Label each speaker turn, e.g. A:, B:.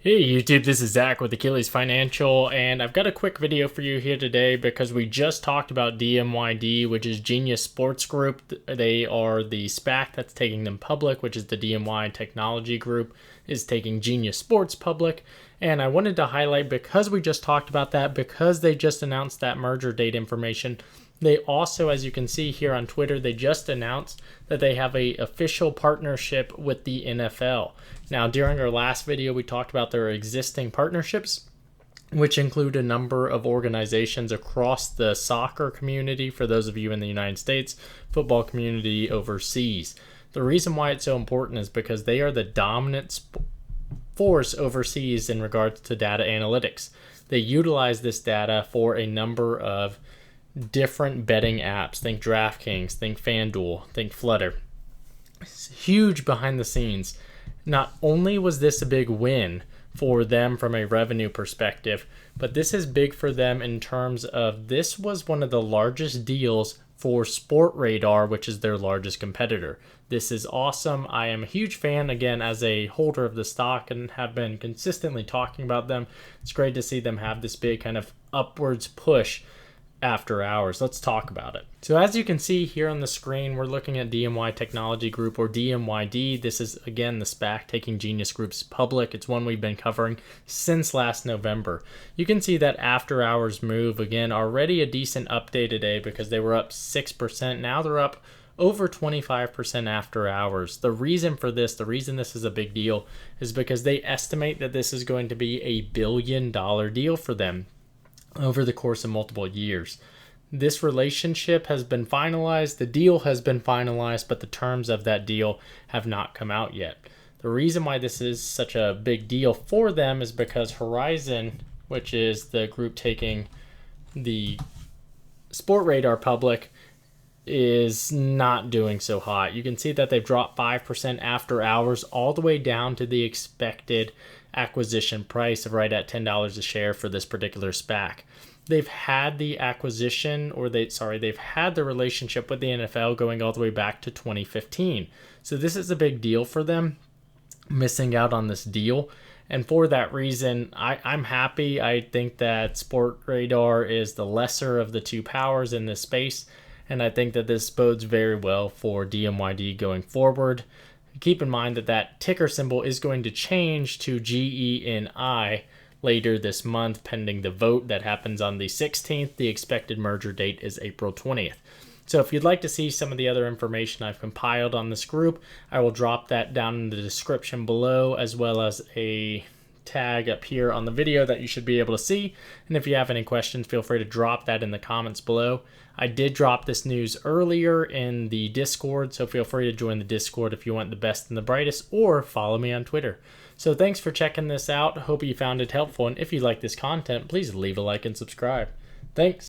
A: Hey YouTube, this is Zach with Achilles Financial, and I've got a quick video for you here today because we just talked about DMYD, which is Genius Sports Group. They are the SPAC that's taking them public, which is the DMY Technology Group is taking Genius Sports public. And I wanted to highlight, because we just talked about that, because they just announced that merger date information, they also, as you can see here on Twitter, they just announced that they have an official partnership with the NFL. Now, during our last video, we talked about their existing partnerships, which include a number of organizations across the soccer community for those of you in the United States, football community overseas. The reason why it's so important is because they are the dominant force overseas in regards to data analytics. They utilize this data for a number of different betting apps. Think Draftkings, think Fanduel, think Flutter. It's huge behind the scenes. Not only was this a big win for them from a revenue perspective, but this is big for them in terms of this was one of the largest deals for Sportradar, which is their largest competitor. This is awesome. I am a huge fan, again, as a holder of the stock, and have been consistently talking about them. It's great to see them have this big kind of upwards push after hours. Let's talk about it. So as you can see here on the screen, we're looking at DMY Technology Group, or DMYD. This is, again, the SPAC taking Genius Group's public. It's one we've been covering since last November. You can see that after hours move, again, already a decent update today because they were up 6%. Now they're up over 25% after hours. The reason for this, the reason this is a big deal, is because they estimate that this is going to be $1 billion deal for them over the course of multiple years. This relationship has been finalized, the deal has been finalized, but the terms of that deal have not come out yet. The reason why this is such a big deal for them is because HZON, which is the group taking the Sportradar public, is not doing so hot. You can see that they've dropped 5% after hours, all the way down to the expected acquisition price of right at $10 a share for this particular SPAC. They've had the acquisition, or they've had the relationship with the NFL going all the way back to 2015. So this is a big deal for them, missing out on this deal. And for that reason, I'm happy. I think that Sportradar is the lesser of the two powers in this space, and I think that this bodes very well for DMYD going forward. Keep in mind that that ticker symbol is going to change to GENI later this month, pending the vote that happens on the 16th. The expected merger date is April 20th. So if you'd like to see some of the other information I've compiled on this group, I will drop that down in the description below, as well as a tag up here on the video that you should be able to see. And if you have any questions, feel free to drop that in the comments below. I did drop this news earlier in the Discord, so feel free to join the Discord if you want the best and the brightest, or follow me on Twitter. So thanks for checking this out. Hope you found it helpful, and if you like this content, please leave a like and subscribe. Thanks.